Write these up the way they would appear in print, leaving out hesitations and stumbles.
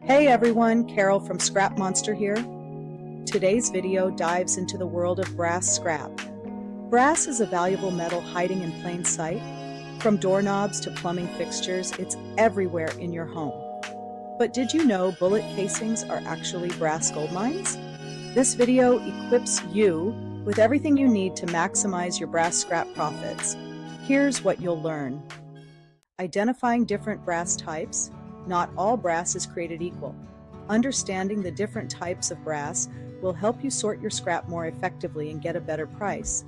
Hey everyone, Carol from Scrap Monster here. Today's video dives into the world of brass scrap. Brass is a valuable metal hiding in plain sight. From doorknobs to plumbing fixtures, it's everywhere in your home. But did you know bullet casings are actually brass gold mines? This video equips you with everything you need to maximize your brass scrap profits. Here's what you'll learn. Identifying different brass types. Not all brass is created equal. Understanding the different types of brass will help you sort your scrap more effectively and get a better price.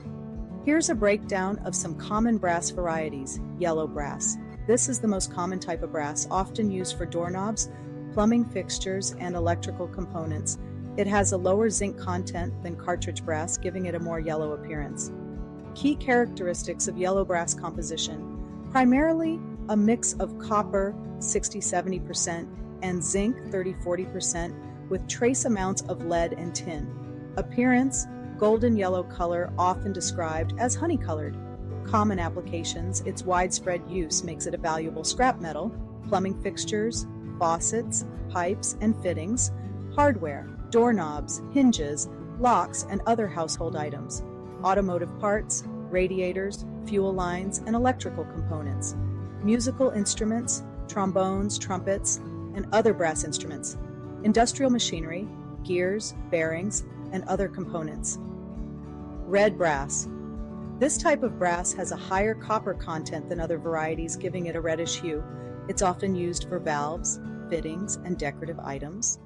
Here's a breakdown of some common brass varieties. Yellow brass. This is the most common type of brass, often used for doorknobs, plumbing fixtures, and electrical components. It has a lower zinc content than cartridge brass, giving it a more yellow appearance. Key characteristics of yellow brass composition. Primarily a mix of copper, 60-70%, and zinc, 30-40%, with trace amounts of lead and tin. Appearance, golden yellow color, often described as honey-colored. Common applications, its widespread use makes it a valuable scrap metal. Plumbing fixtures, faucets, pipes, and fittings. Hardware, doorknobs, hinges, locks, and other household items. Automotive parts, radiators, fuel lines, and electrical components. Musical instruments, trombones, trumpets, and other brass instruments. Industrial machinery, gears, bearings, and other components. Red brass. This type of brass has a higher copper content than other varieties, giving it a reddish hue. It's often used for valves, fittings, and decorative items.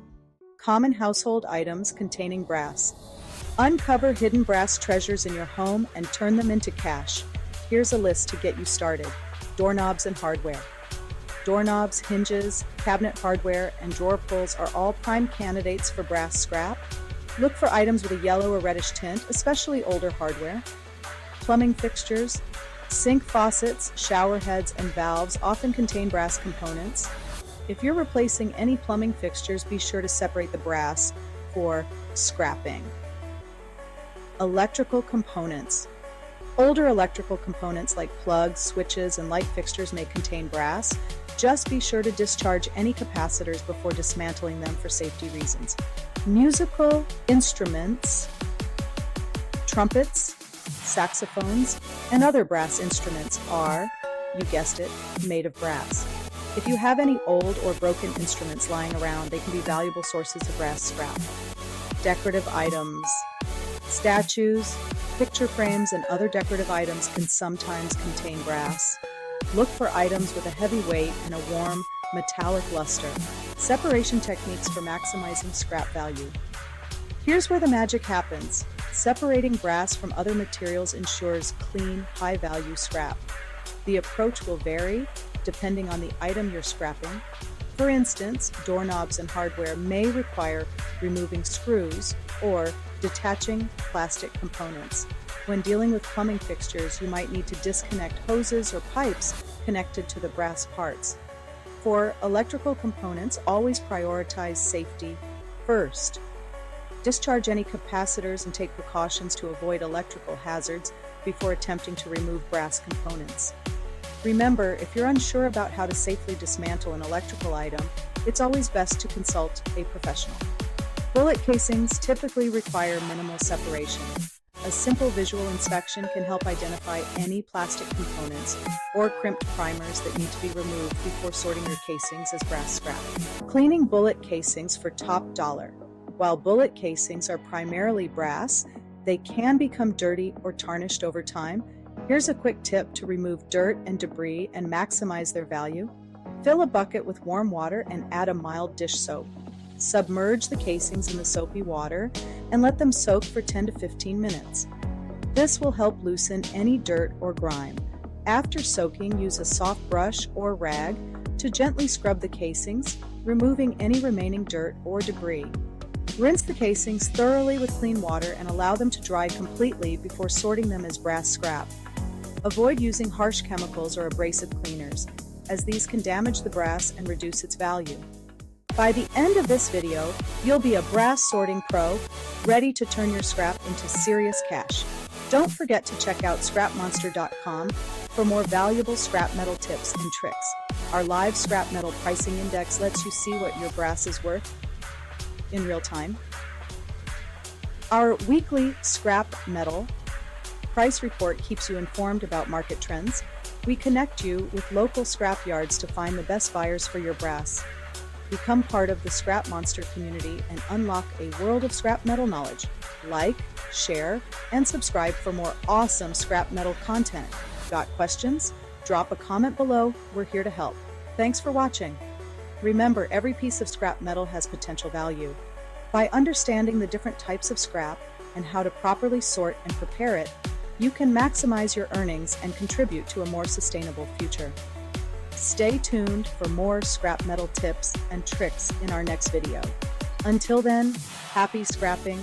Common household items containing brass. Uncover hidden brass treasures in your home and turn them into cash. Here's a list to get you started. Doorknobs and hardware. Doorknobs, hinges, cabinet hardware, and drawer pulls are all prime candidates for brass scrap. Look for items with a yellow or reddish tint, especially older hardware. Plumbing fixtures. Sink faucets, shower heads, and valves often contain brass components. If you're replacing any plumbing fixtures, be sure to separate the brass for scrapping. Electrical components. Older electrical components like plugs, switches, and light fixtures may contain brass. Just be sure to discharge any capacitors before dismantling them for safety reasons. Musical instruments, trumpets, saxophones, and other brass instruments are, you guessed it, made of brass. If you have any old or broken instruments lying around, they can be valuable sources of brass scrap. Decorative items. Statues, picture frames, and other decorative items can sometimes contain brass. Look for items with a heavy weight and a warm, metallic luster. Separation techniques for maximizing scrap value. Here's where the magic happens. Separating brass from other materials ensures clean, high-value scrap. The approach will vary depending on the item you're scrapping. For instance, doorknobs and hardware may require removing screws or detaching plastic components. When dealing with plumbing fixtures, you might need to disconnect hoses or pipes connected to the brass parts. For electrical components, always prioritize safety first. Discharge any capacitors and take precautions to avoid electrical hazards before attempting to remove brass components. Remember, if you're unsure about how to safely dismantle an electrical item, it's always best to consult a professional. Bullet casings typically require minimal separation. A simple visual inspection can help identify any plastic components or crimped primers that need to be removed before sorting your casings as brass scrap. Cleaning bullet casings for top dollar. While bullet casings are primarily brass, they can become dirty or tarnished over time. Here's a quick tip to remove dirt and debris and maximize their value. Fill a bucket with warm water and add a mild dish soap. Submerge the casings in the soapy water and let them soak for 10 to 15 minutes. This will help loosen any dirt or grime. After soaking, use a soft brush or rag to gently scrub the casings, removing any remaining dirt or debris. Rinse the casings thoroughly with clean water and allow them to dry completely before sorting them as brass scrap. Avoid using harsh chemicals or abrasive cleaners, as these can damage the brass and reduce its value. By the end of this video, you'll be a brass sorting pro, ready to turn your scrap into serious cash. Don't forget to check out scrapmonster.com for more valuable scrap metal tips and tricks. Our live scrap metal pricing index lets you see what your brass is worth in real time. Our weekly scrap metal price report keeps you informed about market trends. We connect you with local scrap yards to find the best buyers for your brass. Become part of the Scrap Monster community and unlock a world of scrap metal knowledge. Like, share, and subscribe for more awesome scrap metal content. Got questions? Drop a comment below. We're here to help. Thanks for watching. Remember, every piece of scrap metal has potential value. By understanding the different types of scrap and how to properly sort and prepare it, you can maximize your earnings and contribute to a more sustainable future. Stay tuned for more scrap metal tips and tricks in our next video. Until then, happy scrapping.